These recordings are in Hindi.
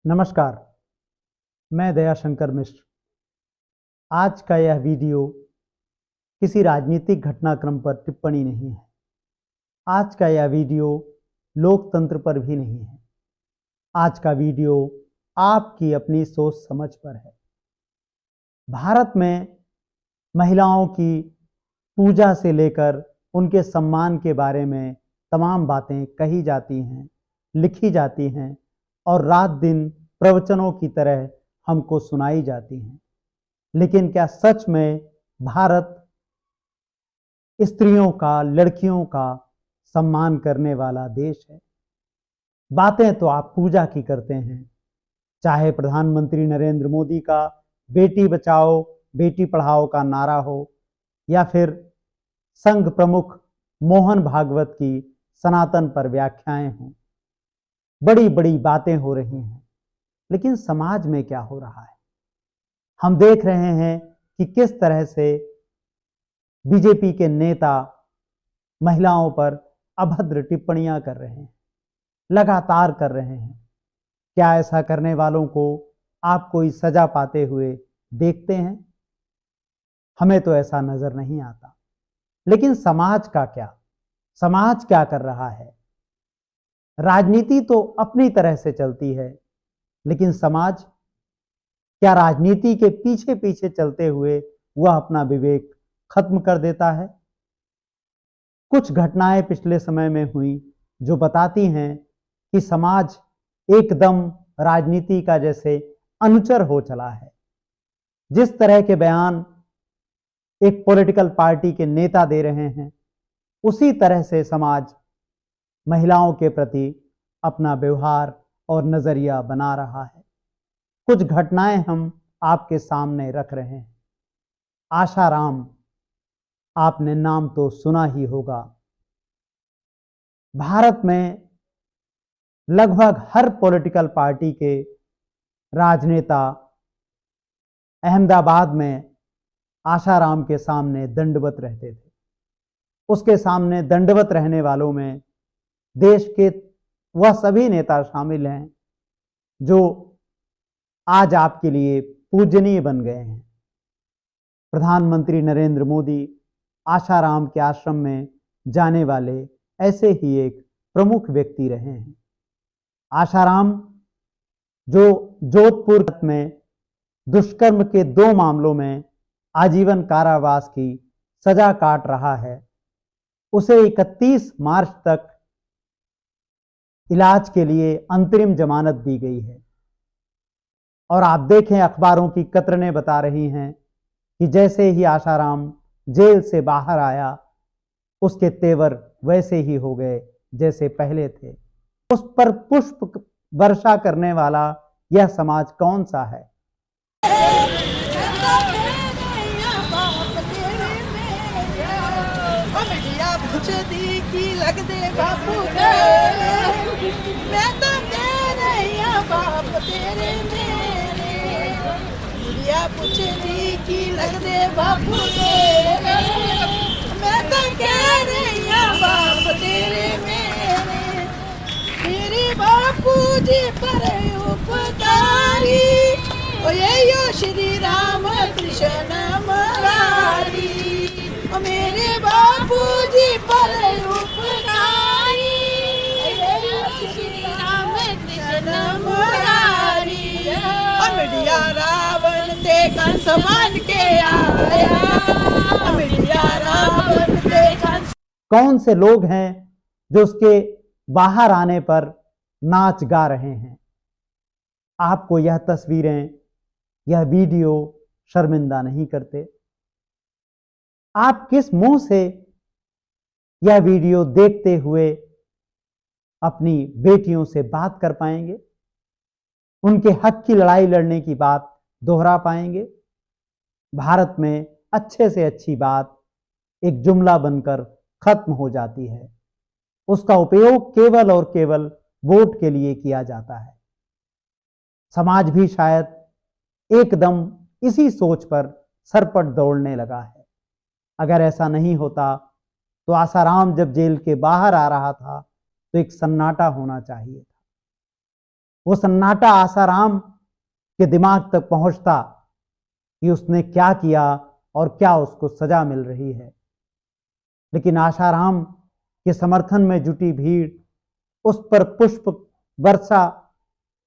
नमस्कार, मैं दयाशंकर मिश्र। आज का यह वीडियो किसी राजनीतिक घटनाक्रम पर टिप्पणी नहीं है। आज का यह वीडियो लोकतंत्र पर भी नहीं है। आज का वीडियो आपकी अपनी सोच समझ पर है। भारत में महिलाओं की पूजा से लेकर उनके सम्मान के बारे में तमाम बातें कही जाती हैं, लिखी जाती हैं और रात दिन प्रवचनों की तरह हमको सुनाई जाती हैं। लेकिन क्या सच में भारत स्त्रियों का, लड़कियों का सम्मान करने वाला देश है? बातें तो आप पूजा की करते हैं, चाहे प्रधानमंत्री नरेंद्र मोदी का बेटी बचाओ बेटी पढ़ाओ का नारा हो या फिर संघ प्रमुख मोहन भागवत की सनातन पर व्याख्याएं हों। बड़ी बड़ी बातें हो रही हैं, लेकिन समाज में क्या हो रहा है? हम देख रहे हैं कि किस तरह से बीजेपी के नेता महिलाओं पर अभद्र टिप्पणियां कर रहे हैं, लगातार कर रहे हैं। क्या ऐसा करने वालों को आप कोई सजा पाते हुए देखते हैं? हमें तो ऐसा नजर नहीं आता। लेकिन समाज का क्या? समाज क्या कर रहा है? राजनीति तो अपनी तरह से चलती है, लेकिन समाज क्या राजनीति के पीछे पीछे चलते हुए वह अपना विवेक खत्म कर देता है? कुछ घटनाएं पिछले समय में हुई जो बताती हैं कि समाज एकदम राजनीति का जैसे अनुचर हो चला है। जिस तरह के बयान एक पॉलिटिकल पार्टी के नेता दे रहे हैं, उसी तरह से समाज महिलाओं के प्रति अपना व्यवहार और नजरिया बना रहा है। कुछ घटनाएं हम आपके सामने रख रहे हैं। आशाराम, आपने नाम तो सुना ही होगा। भारत में लगभग हर पॉलिटिकल पार्टी के राजनेता अहमदाबाद में आशाराम के सामने दंडवत रहते थे। उसके सामने दंडवत रहने वालों में देश के वह सभी नेता शामिल हैं जो आज आपके लिए पूजनीय बन गए हैं। प्रधानमंत्री नरेंद्र मोदी आशाराम के आश्रम में जाने वाले ऐसे ही एक प्रमुख व्यक्ति रहे हैं। आशाराम जो जोधपुर में दुष्कर्म के 2 मामलों में आजीवन कारावास की सजा काट रहा है, उसे 31 मार्च तक इलाज के लिए अंतरिम जमानत दी गई है। और आप देखें, अखबारों की कतरनें बता रही हैं कि जैसे ही आशाराम जेल से बाहर आया, उसके तेवर वैसे ही हो गए जैसे पहले थे। उस पर पुष्प वर्षा करने वाला यह समाज कौन सा है? पुछदी की लगदे बापू तेरे, मैं तो कह रही हूं बाप तेरे मेरे बापू जी पर उपकारी, ओ ये यो श्री राम कृष्ण मुरारी, ओ मेरे बापू जी पर उपकारी, ये यो श्री राम कृष्ण मुरारी, ओ मिडिया रावण ते कंस बन के आया, मिडिया रावण ते कंस। कौन से लोग हैं जो उसके बाहर आने पर नाच गा रहे हैं? आपको यह तस्वीरें, यह वीडियो शर्मिंदा नहीं करते? आप किस मुंह से यह वीडियो देखते हुए अपनी बेटियों से बात कर पाएंगे? उनके हक की लड़ाई लड़ने की बात दोहरा पाएंगे? भारत में अच्छे से अच्छी बात एक जुमला बनकर खत्म हो जाती है। उसका उपयोग केवल और केवल वोट के लिए किया जाता है। समाज भी शायद एकदम इसी सोच पर सरपट दौड़ने लगा है। अगर ऐसा नहीं होता तो आसाराम जब जेल के बाहर आ रहा था तो एक सन्नाटा होना चाहिए था। वो सन्नाटा आसाराम के दिमाग तक पहुंचता कि उसने क्या किया और क्या उसको सजा मिल रही है। लेकिन आसाराम के समर्थन में जुटी भीड़ उस पर पुष्प वर्षा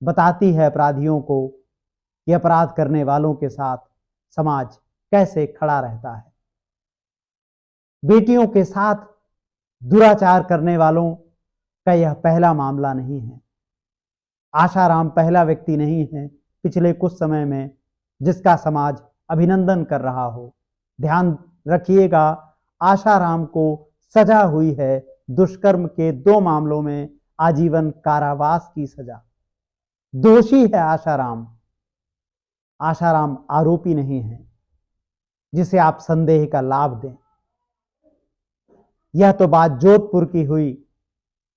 बताती है अपराधियों को कि अपराध करने वालों के साथ समाज कैसे खड़ा रहता है। बेटियों के साथ दुराचार करने वालों का यह पहला मामला नहीं है। आसाराम पहला व्यक्ति नहीं है पिछले कुछ समय में जिसका समाज अभिनंदन कर रहा हो। ध्यान रखिएगा, आसाराम को सजा हुई है दुष्कर्म के 2 मामलों में आजीवन कारावास की सजा। दोषी है आसाराम। आसाराम आरोपी नहीं है जिसे आप संदेह का लाभ दें। यह तो बात जोधपुर की हुई,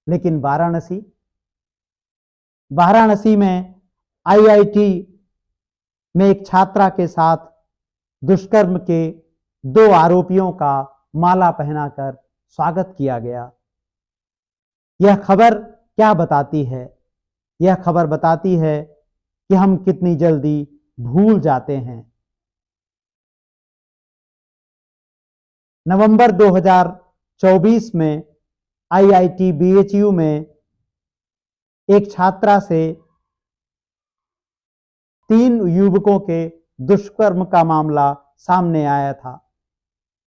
लेकिन वाराणसी में आईआईटी में एक छात्रा के साथ दुष्कर्म के 2 आरोपियों का माला पहनाकर स्वागत किया गया। यह खबर क्या बताती है? यह खबर बताती है कि हम कितनी जल्दी भूल जाते हैं। नवंबर 2024 में आईआईटी बीएचयू में एक छात्रा से 3 युवकों के दुष्कर्म का मामला सामने आया था।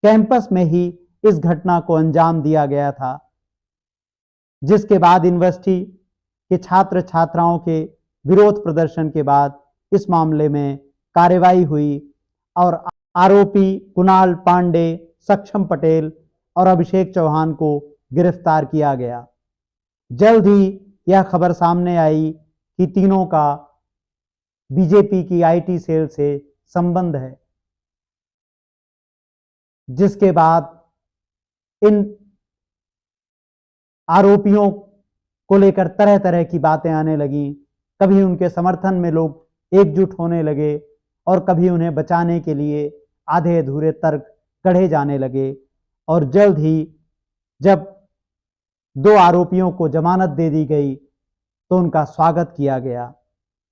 कैंपस में ही इस घटना को अंजाम दिया गया था, जिसके बाद यूनिवर्सिटी के छात्र छात्राओं के विरोध प्रदर्शन के बाद इस मामले में कार्रवाई हुई और आरोपी कुणाल पांडे, सक्षम पटेल और अभिषेक चौहान को गिरफ्तार किया गया। जल्द ही यह खबर सामने आई कि तीनों का बीजेपी की आईटी सेल से संबंध है, जिसके बाद इन आरोपियों को लेकर तरह तरह की बातें आने लगी। कभी उनके समर्थन में लोग एकजुट होने लगे और कभी उन्हें बचाने के लिए आधे अधूरे तर्क गढ़े जाने लगे। और जल्द ही जब 2 आरोपियों को जमानत दे दी गई तो उनका स्वागत किया गया।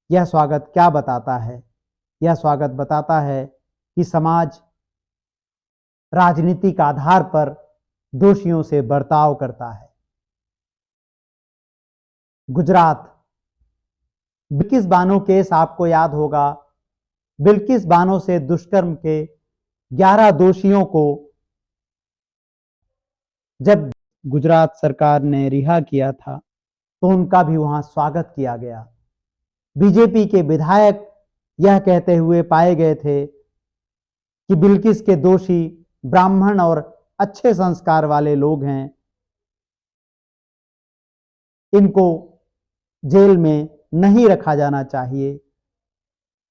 यह स्वागत क्या बताता है? यह स्वागत बताता है कि समाज राजनीतिक आधार पर दोषियों से बर्ताव करता है। गुजरात बिल्किस बानो केस आपको याद होगा। बिल्किस बानो से दुष्कर्म के 11 दोषियों को जब गुजरात सरकार ने रिहा किया था तो उनका भी वहां स्वागत किया गया। बीजेपी के विधायक यह कहते हुए पाए गए थे कि बिल्किस के दोषी ब्राह्मण और अच्छे संस्कार वाले लोग हैं, इनको जेल में नहीं रखा जाना चाहिए,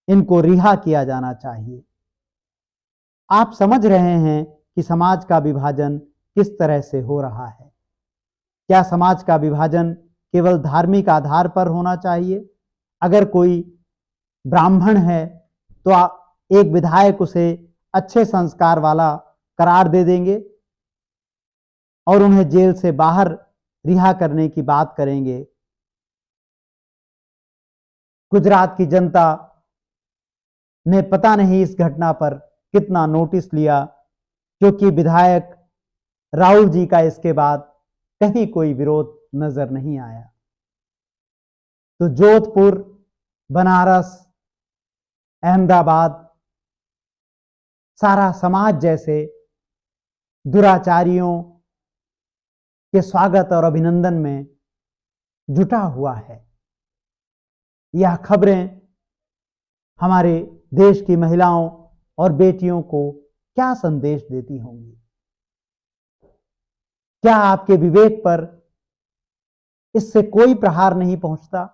इनको रिहा किया जाना चाहिए। आप समझ रहे हैं कि समाज का विभाजन किस तरह से हो रहा है। क्या समाज का विभाजन केवल धार्मिक आधार पर होना चाहिए? अगर कोई ब्राह्मण है तो एक विधायक उसे अच्छे संस्कार वाला करार दे देंगे और उन्हें जेल से बाहर रिहा करने की बात करेंगे। गुजरात की जनता ने पता नहीं इस घटना पर कितना नोटिस लिया, क्योंकि विधायक राहुल जी का इसके बाद कहीं कोई विरोध नजर नहीं आया। तो जोधपुर, बनारस, अहमदाबाद, सारा समाज जैसे दुराचारियों के स्वागत और अभिनंदन में जुटा हुआ है। यह खबरें हमारे देश की महिलाओं और बेटियों को क्या संदेश देती होंगी? क्या आपके विवेक पर इससे कोई प्रहार नहीं पहुंचता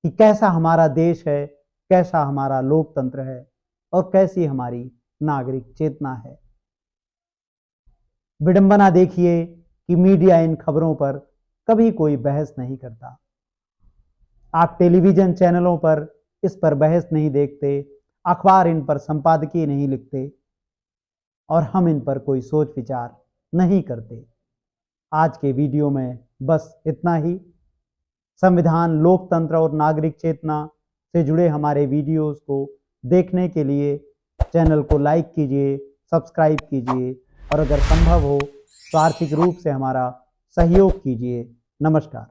कि कैसा हमारा देश है, कैसा हमारा लोकतंत्र है और कैसी हमारी नागरिक चेतना है? विडंबना देखिए कि मीडिया इन खबरों पर कभी कोई बहस नहीं करता। आप टेलीविजन चैनलों पर इस पर बहस नहीं देखते, अखबार इन पर संपादकीय नहीं लिखते और हम इन पर कोई सोच विचार नहीं करते। आज के वीडियो में बस इतना ही। संविधान, लोकतंत्र और नागरिक चेतना से जुड़े हमारे वीडियोस को देखने के लिए चैनल को लाइक कीजिए, सब्सक्राइब कीजिए और अगर संभव हो तो आर्थिक रूप से हमारा सहयोग कीजिए। नमस्कार।